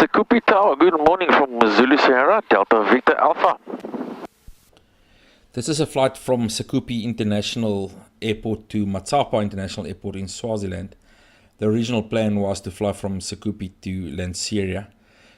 Sikhuphe Tower, good morning from Zulu Sierra, Delta Victor Alpha. This is a flight from Sikhuphe International Airport to Matsapa International Airport in Swaziland. The original plan was to fly from Sikhuphe to Lanseria.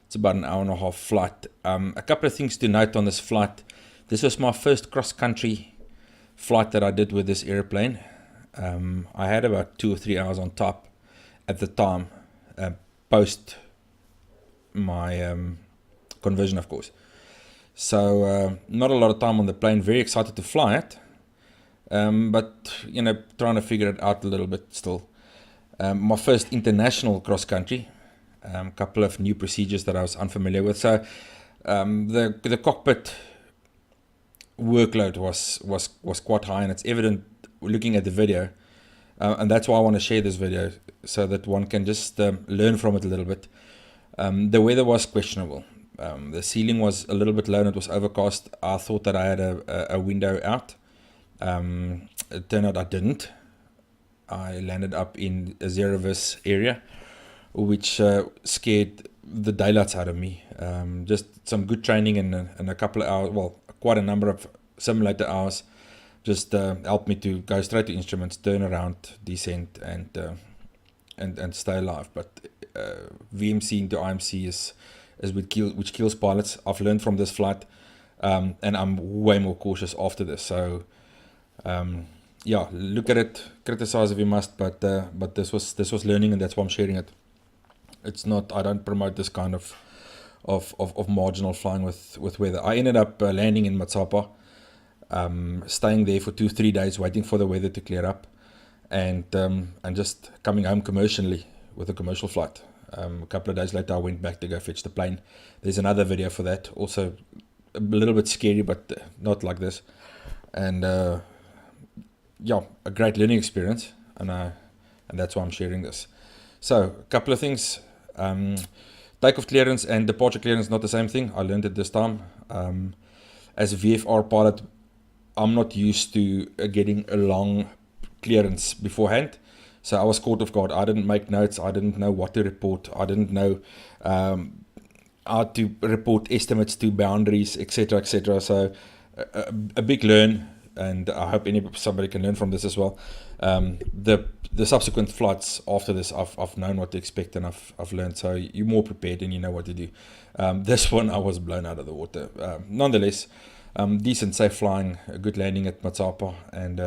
It's about an hour-and-a-half flight. A couple of things to note on this flight. This was my first cross-country flight that I did with this airplane. I had about 2 or 3 hours on top at the time, post my conversion, of course. So not a lot of time on the plane. Very excited to fly it, but you know, trying to figure it out a little bit still. My first international cross country. A couple of new procedures that I was unfamiliar with. So the cockpit workload was quite high, and it's evident looking at the video. And that's why I want to share this video, so that one can just learn from it a little bit. The weather was questionable. The ceiling was a little bit low and it was overcast. I thought that I had a window out. It turned out I didn't. I landed up in a zero-vis area, which scared the daylights out of me. Just some good training and a couple of hours, well, quite a number of simulator hours, just helped me to go straight to instruments, turn around, descent, and stay alive. But VMC into IMC is which kills pilots. I've learned from this flight, and I'm way more cautious after this. So yeah, look at it, criticize if you must, but this was learning, and that's why I'm sharing it. It's not, I don't promote this kind of marginal flying with weather. I ended up landing in Matsapa, staying there for 2-3 days, waiting for the weather to clear up, and just coming home commercially with a commercial flight. A couple of days later, I went back to go fetch the plane. There's another video for that, also a little bit scary, but not like this. And yeah, a great learning experience, and that's why I'm sharing this. So, a couple of things. Takeoff clearance and departure clearance, not the same thing. I learned it this time. As a VFR pilot, I'm not used to getting a long clearance beforehand. So I was caught off guard. I didn't make notes. I didn't know what to report. I didn't know how to report estimates to boundaries, etc., etc. So a big learn, and I hope somebody can learn from this as well. The subsequent flights after this, I've known what to expect, and I've learned. So you're more prepared and you know what to do. This one I was blown out of the water. Nonetheless, decent, safe flying, a good landing at Matsapa, and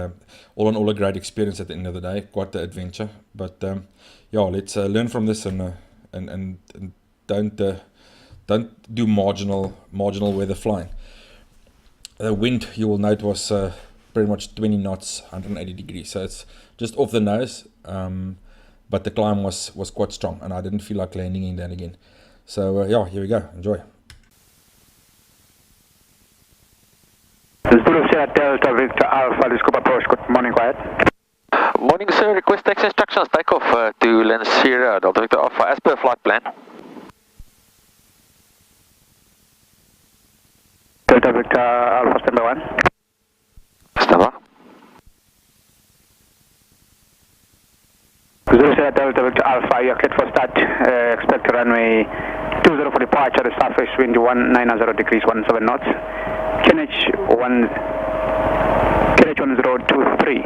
all in all a great experience at the end of the day. Quite the adventure. But yeah, let's learn from this and don't do marginal weather flying. The wind, you will note, was pretty much 20 knots, 180 degrees. So it's just off the nose, but the climb was quite strong, and I didn't feel like landing in that again. So yeah, here we go. Enjoy. Delta Victor Alpha, this Cooper approach. Good morning, quiet. Morning, sir. Request taxi instructions. Take off to Lanseria, Delta Victor Alpha, as per flight plan. Delta Victor Alpha, standby 1. Standby. Delta Victor Alpha, you are cleared for start. Expect runway 20 for departure. The surface wind 190 degrees, 17 knots. QNH1023.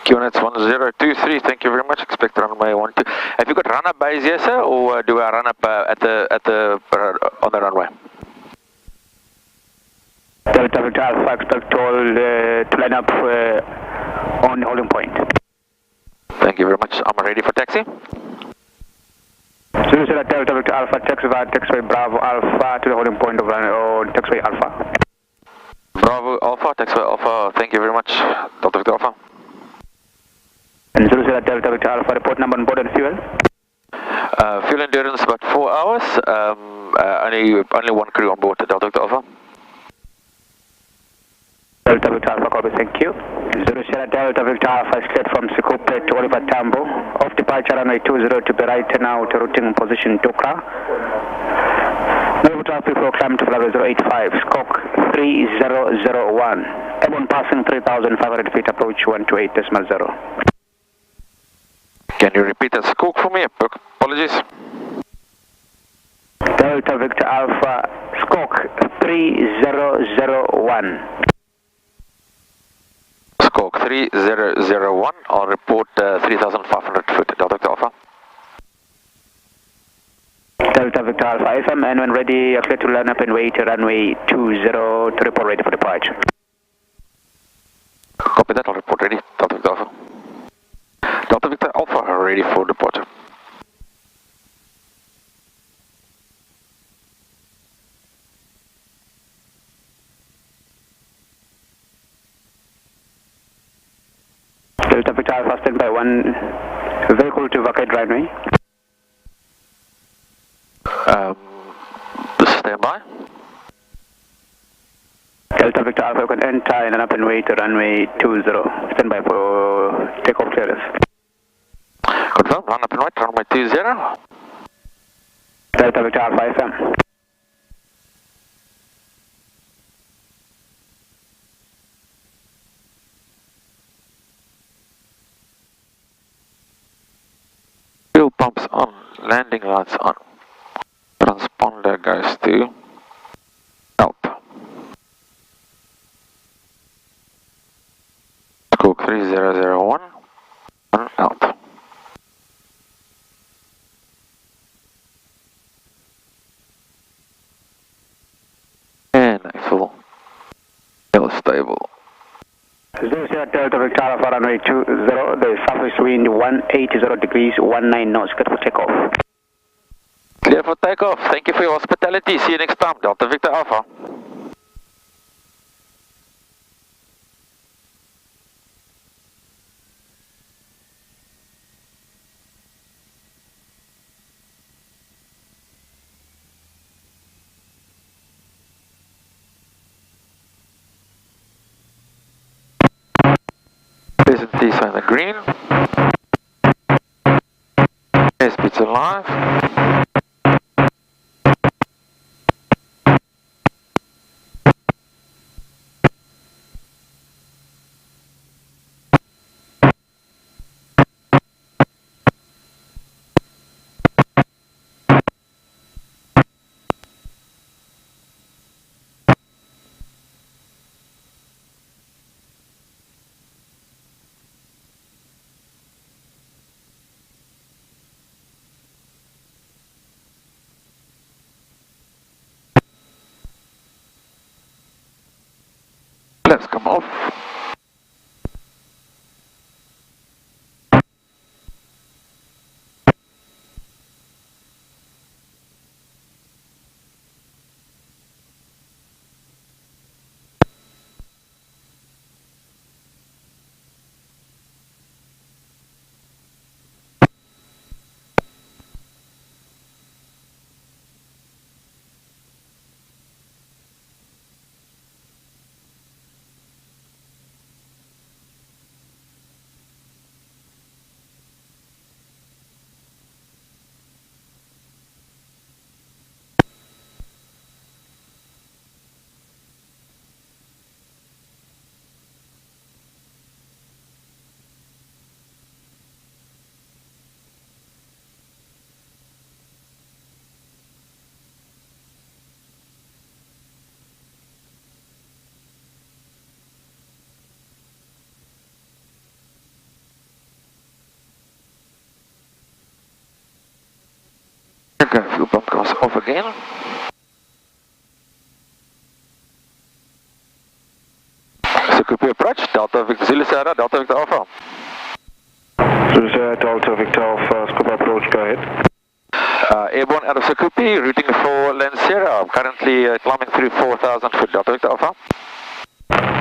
QNH1023, thank you very much. Expect runway 12. Have you got run-up bays here, sir, or do I run up on the runway? Delta Victor Alpha, expect all to line up on the holding point. Thank you very much. I'm ready for taxi. Zulu Delta Victor Alpha, taxiway Bravo Alpha to the holding point of taxiway Alpha. Bravo Alpha, taxiway Alpha, thank you very much. Delta Victor Alpha. And Zulu Delta Victor Alpha, report number on board and fuel. Fuel endurance about 4 hours. Only one crew on board. Delta Victor Alpha. Delta Victor Alpha, copy, thank you. Zulu Delta Victor Alpha is cleared from Sikhuphe to Oliver Tambo. Off departure runway 20 to be right now to routing position Tukra. Number traffic for climb to flight 085, squawk 3001. Airborne passing 3,500 feet, approach 128.0. Can you repeat that squawk for me? Apologies. Delta Victor Alpha, Squawk 3001. Squawk 3001, I'll report 3,500 foot, Delta Victor Alpha. Delta Victor Alpha FM, and when ready, clear to line up and wait runway 20 to report ready for departure. Copy that, I'll report ready, Delta Victor Alpha. Delta Victor Alpha, ready for departure. Delta Victor Alpha, stand by 1 vehicle to vacate runway. Stand by. Delta Victor Alpha, you can enter and up and wait runway 20. Stand by for takeoff clearance. Confirm, run up and wait, runway 20. Delta Victor Alpha FM. Fuel pumps on, landing lights on. Transponder goes to help. Squawk 3001 on out. And I feel stable. Delta Victor Alpha runway 20, the surface wind 180 degrees, 19 knots, good for takeoff. Clear for takeoff. Thank you for your hospitality. See you next time, Delta Victor Alpha. Presently sign the green. Airspeed's alive. Let's come off. Okay, fuel pump goes off again. Sikhuphe approach, Delta Victor Zulu Sierra, Delta Victor Alpha. Zulu Sierra, Delta Victor Alpha, Sikhuphe approach, go ahead. Airborne out of Sikhuphe, routing for Lanseria. I'm currently climbing through 4,000 foot, Delta Victor Alpha.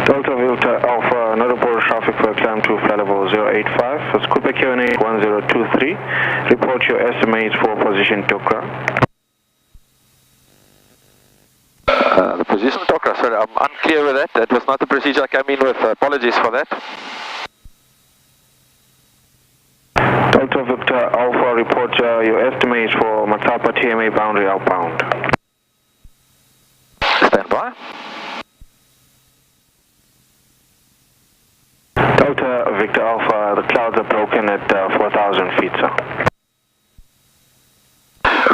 Delta Victor Alpha, no report traffic for climb to flight level 085. Sikhuphe Cherokee 1023. Report your estimates for position Tokra. The position Tokra, sorry, I'm unclear with that. That was not the procedure I came in with. Apologies for that. Delta Victor Alpha, report your estimates for Matsapa TMA boundary outbound. Stand by. Delta Victor Alpha, the clouds are broken at 4,000 feet, sir.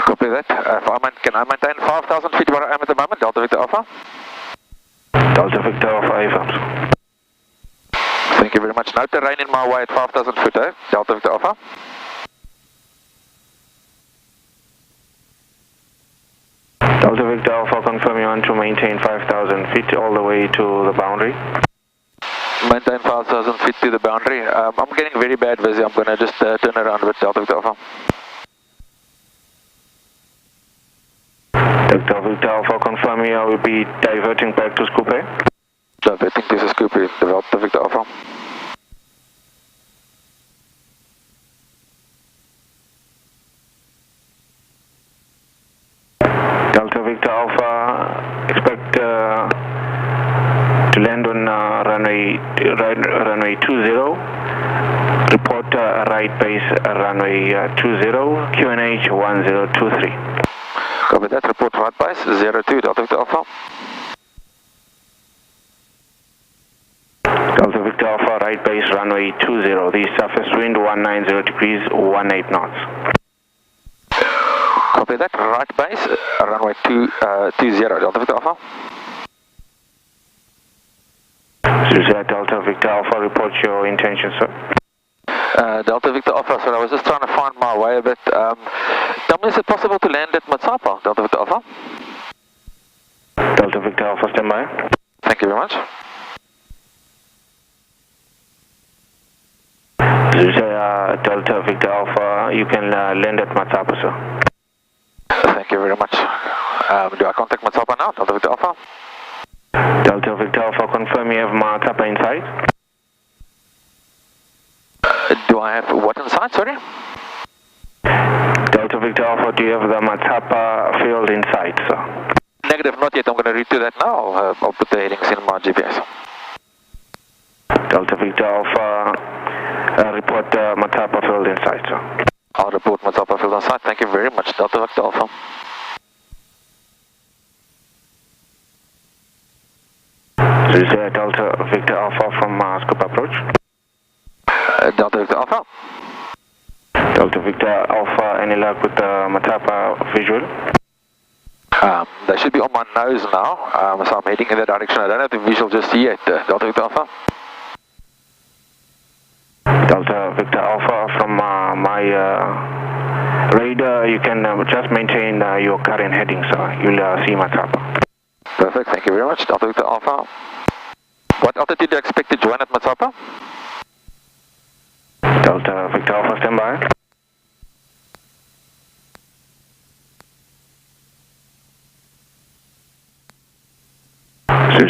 Copy Copy that. Can I maintain 5,000 feet where I am at the moment? Delta Victor Alpha. Delta Victor Alpha, affirms. Thank you very much. No terrain in my way at 5,000 feet, eh? Delta Victor Alpha. Delta Victor Alpha, confirm you want to maintain 5,000 feet all the way to the boundary. Maintain 5,000 feet to the boundary. I'm getting very bad busy. I'm going to just turn around with Delta Victor Alpha. Delta Victor Alpha, confirm you will be diverting back to Sikhuphe. Diverting to Sikhuphe, Delta Victor Alpha. Delta Victor Alpha, expect to land on runway 20. Report right base runway 20, QNH 1023. Copy that. Report right base 02 Delta Victor Alpha. Delta Victor Alpha, right base runway 20. The surface wind 190 degrees, 18 knots. Copy that. Right base runway 20 Delta Victor Alpha. Delta Victor Alpha, report your intention, sir. Delta Victor Alpha, so I was just trying to find my way a bit. Tell me, is it possible to land at Matsapa, Delta Victor Alpha? Delta Victor Alpha, stand by. Thank you very much. Delta Victor Alpha, you can land at Matsapa, sir. Thank you very much. Do I contact Matsapa now, Delta Victor Alpha? Delta Victor Alpha, confirm you have Matsapa inside. Do I have what inside, sorry? Delta Victor Alpha, do you have the Matsapa field inside, sir? Negative, not yet. I'm going to read to that now. I'll put the headings in my GPS. Delta Victor Alpha, report Matsapa field inside, sir. I'll report Matsapa field inside. Thank you very much, Delta Victor Alpha. This is Delta Victor Alpha from Sikhuphe approach. Delta Victor Alpha. Delta Victor Alpha, any luck with the Matsapa visual? They should be on my nose now, so I'm heading in that direction. I don't have the visual just yet, Delta Victor Alpha. Delta Victor Alpha, from my radar, you can just maintain your current heading, sir. You'll see Matsapa. Perfect, thank you very much, Delta Victor Alpha. What altitude do you expect to join at Matsapa? Delta Victor Alpha, stand by.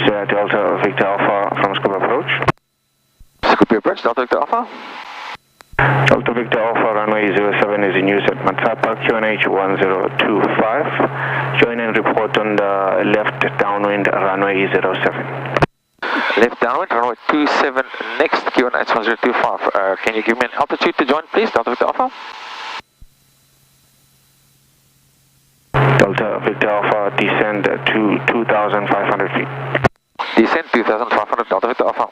Delta Victor Alpha from Sikhuphe approach. Sikhuphe approach, Delta Victor Alpha. Delta Victor Alpha, runway 07 is in use at Matsapa, QNH 1025. Join and report on the left downwind, runway 07. Left downwind, runway 27, next QNH 1025. Can you give me an altitude to join, please, Delta Victor Alpha? Delta Victor Alpha, descend to 2,500 feet. Descend 2,500, Delta Victor Alpha.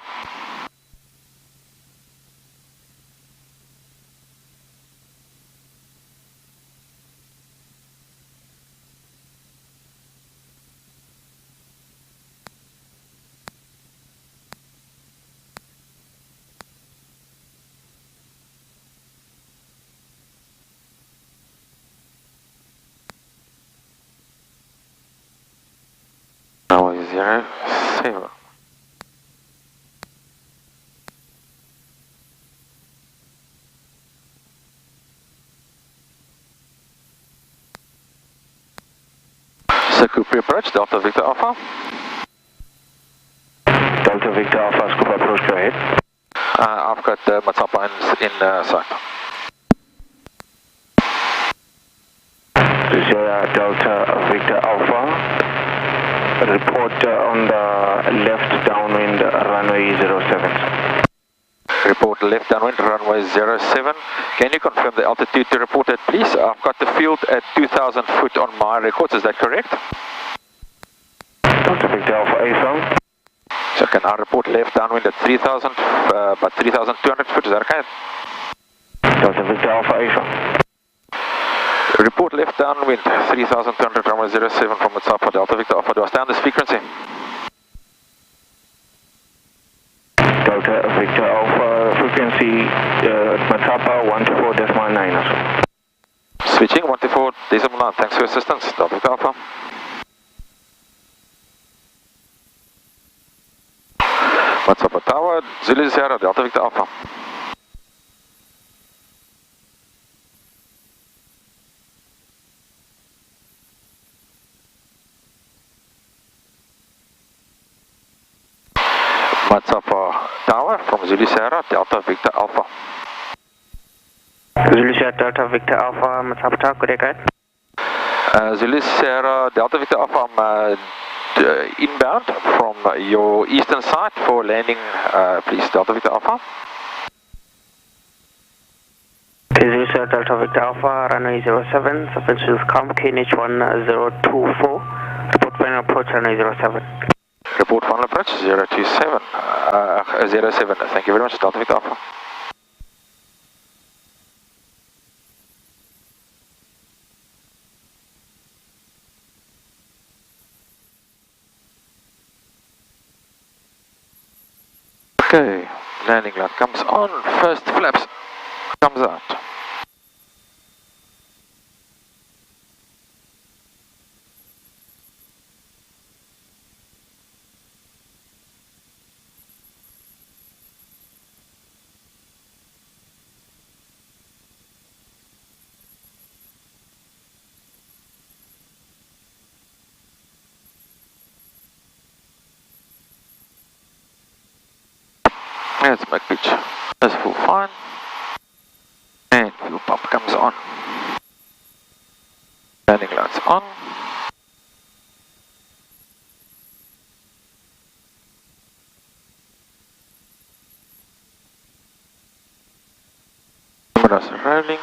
Now is 07. Sikhuphe approach, Delta Victor Alpha. Delta Victor Alpha, Sikhuphe approach, go ahead. I've got Matsapa in sight. This is Delta Victor Alpha. Report on the left downwind, runway 07. Report left downwind, runway 07. Can you confirm the altitude to report it, please? I've got the field at 2,000 foot on my records, is that correct? Delta Victor Alpha, affirm. So can I report left downwind at 3,000, about 3,200 foot, is that okay? Delta Victor Alpha, affirm. Report left downwind, 3,200 runway 07 from Matsapa, Delta Victor Alpha. Do I stay on this frequency? Delta Victor Alpha, frequency Matsapa 124.9 as well. Switching, 124.9. Thanks for your assistance, Delta Victor Alpha. Matsapa Tower, Zulu Sierra, Delta Victor Alpha. Matsapa Tower from Zulu Sierra, Delta Victor Alpha. Zulu Sierra Delta Victor Alpha, Matsapa Tower, good day, guide. Zulu Sierra, Delta Victor Alpha, I'm inbound from your eastern side for landing, please, Delta Victor Alpha. Zulu Sierra Delta Victor Alpha, runway 07, surface is calm, KNH 1024, report final approach, runway 07. Report final approach, 027, 07, thank you very much, Delta Victor Alpha. Okay, landing light comes on, first flaps comes out. Let's make pitch. That's full fine. And fuel pump comes on. Landing lights on. Cameras are rolling.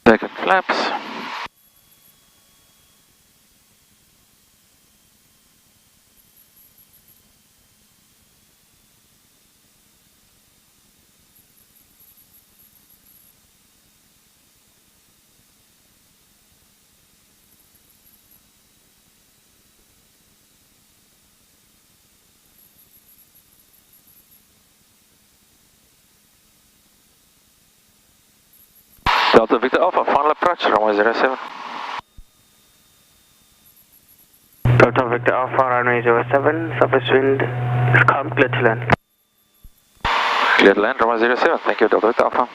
Second flaps. Delta Victor Alpha, final approach, runway 07. Delta Victor Alpha, runway 07, surface wind is calm, clear to land. Clear to land, runway 07, thank you, Delta Victor Alpha.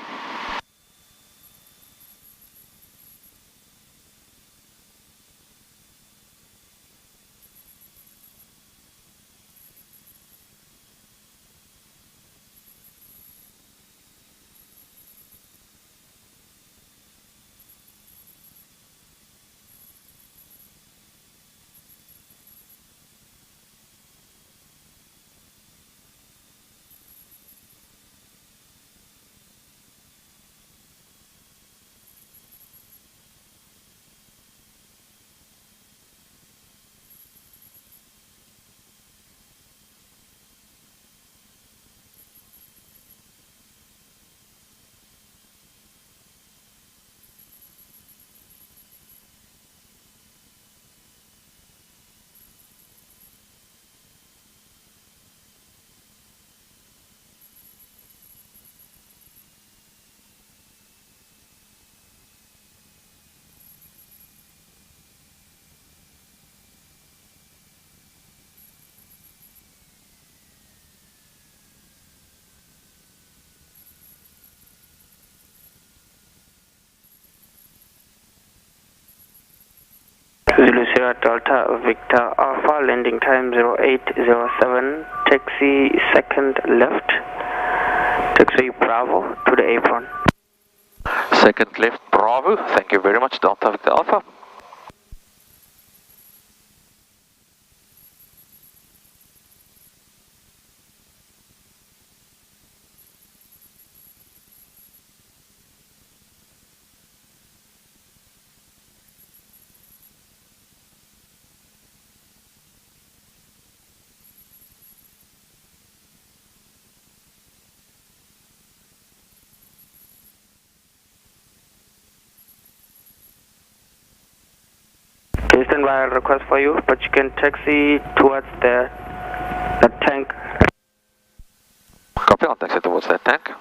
Zulu Sierra Delta Victor Alpha, landing time 0807, taxi second left, taxi Bravo to the apron. Second left, Bravo, thank you very much, Delta Victor Alpha. Okay, stand by, I'll request for you, but you can taxi towards the tank. Copy, I'll taxi towards that tank.